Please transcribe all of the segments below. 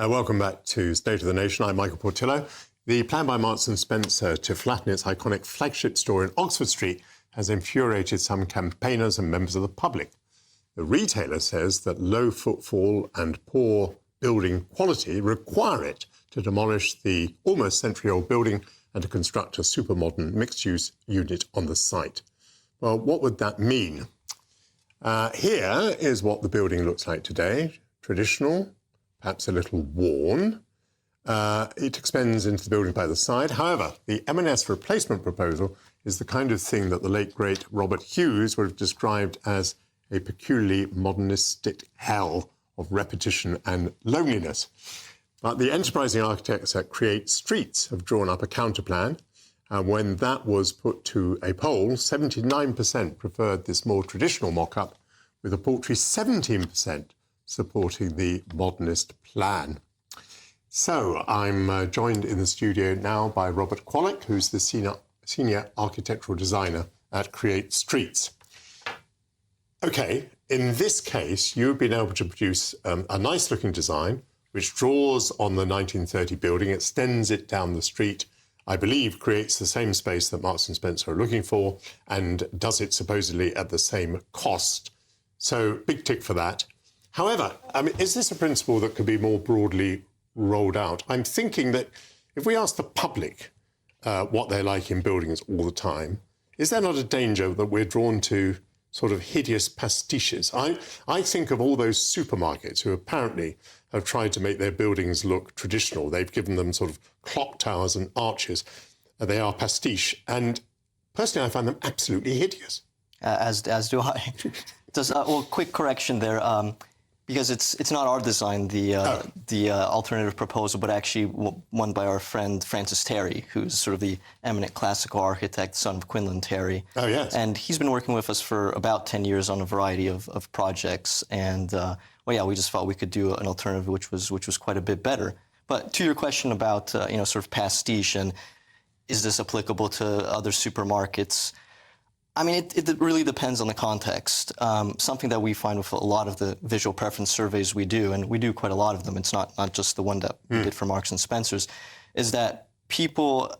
Welcome back to State of the Nation. I'm Michael Portillo. The plan by Marks & Spencer to flatten its iconic flagship store in Oxford Street has infuriated some campaigners and members of the public. The retailer says that low footfall and poor building quality require it to demolish the almost century-old building and to construct a super modern mixed-use unit on the site. Well, what would that mean? Here is what the building looks like today. Traditional, perhaps a little worn. It extends into the building by the side. However, the M&S replacement proposal is the kind of thing that the late, great Robert Hughes would have described as a peculiarly modernistic hell of repetition and loneliness. But the enterprising architects at Create Streets have drawn up a counterplan. When that was put to a poll, 79% preferred this more traditional mock-up, with a paltry 17% supporting the modernist plan. So I'm joined in the studio now by Robert Kwolek, who's the senior architectural designer at Create Streets. Okay, in this case, you've been able to produce a nice-looking design which draws on the 1930 building, extends it down the street, I believe creates the same space that Marks & Spencer are looking for, and does it supposedly at the same cost. So big tick for that. However, is this a principle that could be more broadly rolled out? I'm thinking that if we ask the public what they like in buildings all the time, is there not a danger that we're drawn to sort of hideous pastiches? I think of all those supermarkets who apparently have tried to make their buildings look traditional. They've given them sort of clock towers and arches. They are pastiche. And personally, I find them absolutely hideous. As do I. Well, quick correction there. Because it's not our design, the alternative proposal, but actually one by our friend Francis Terry, who's sort of the eminent classical architect, son of Quinlan Terry. Oh, yes. And he's been working with us for about 10 years on a variety of projects. And, well, yeah, we just thought we could do an alternative which was quite a bit better. But to your question about, sort of pastiche and is this applicable to other supermarkets? I mean, it really depends on the context. Something that we find with a lot of the visual preference surveys we do, and we do quite a lot of them, it's not just the one that we did for Marks & Spencer's, is that people,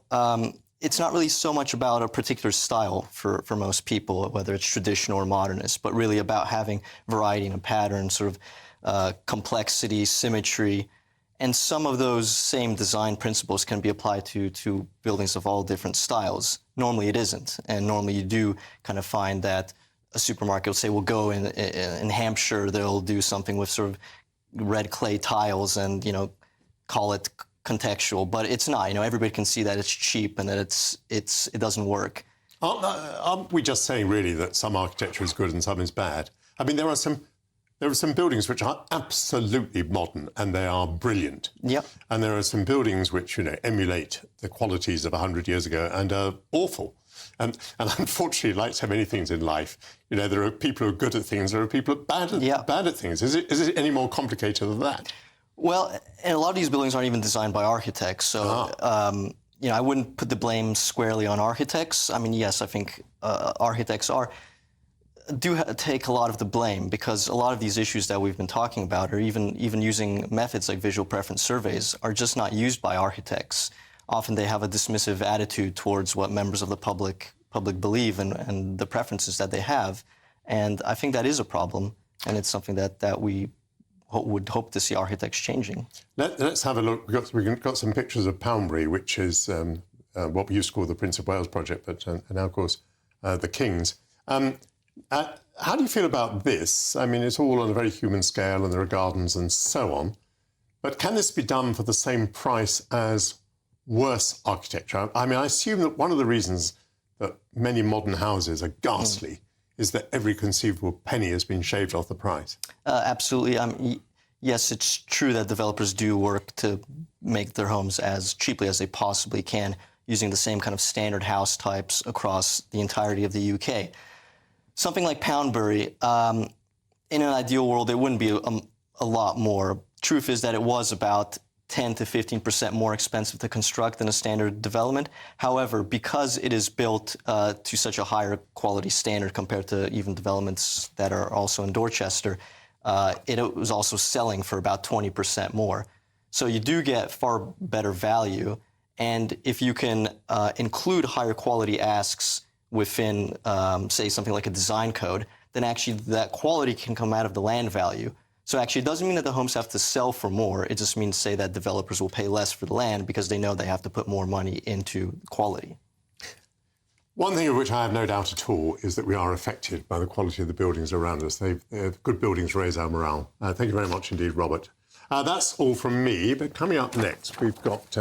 it's not really so much about a particular style for most people, whether it's traditional or modernist, but really about having variety and pattern, sort of complexity, symmetry. And some of those same design principles can be applied to buildings of all different styles. Normally it isn't. And normally you do kind of find that a supermarket will say, we'll go in Hampshire, they'll do something with sort of red clay tiles and, call it contextual. But it's not. Everybody can see that it's cheap and that it doesn't work. Aren't we just saying, really, that some architecture is good and some is bad? I mean, there are some buildings which are absolutely modern and they are brilliant. Yep. And there are some buildings which, emulate the qualities of 100 years ago and are awful. And unfortunately, like so many things in life, there are people who are good at things, there are people who are bad at things. Is it any more complicated than that? Well, and a lot of these buildings aren't even designed by architects. So, I wouldn't put the blame squarely on architects. I mean, yes, I think architects do take a lot of the blame, because a lot of these issues that we've been talking about, or even using methods like visual preference surveys, are just not used by architects. Often they have a dismissive attitude towards what members of the public believe and the preferences that they have. And I think that is a problem, and it's something that we would hope to see architects changing. Let's have a look. We've got some pictures of Poundbury, which is what we used to call the Prince of Wales project, but now, of course, the King's. How do you feel about this? I mean, it's all on a very human scale and there are gardens and so on. But can this be done for the same price as worse architecture? I mean, I assume that one of the reasons that many modern houses are ghastly is that every conceivable penny has been shaved off the price. Absolutely. Yes, it's true that developers do work to make their homes as cheaply as they possibly can, using the same kind of standard house types across the entirety of the UK. Something like Poundbury, in an ideal world, it wouldn't be a lot more. Truth is that it was about 10 to 15% more expensive to construct than a standard development. However, because it is built to such a higher quality standard compared to even developments that are also in Dorchester, it was also selling for about 20% more. So you do get far better value. And if you can include higher quality asks within, say, something like a design code, then actually that quality can come out of the land value. So actually it doesn't mean that the homes have to sell for more. It just means, say, that developers will pay less for the land because they know they have to put more money into quality. One thing of which I have no doubt at all is that we are affected by the quality of the buildings around us. Good buildings raise our morale. Thank you very much indeed, Robert. That's all from me, but coming up next, we've got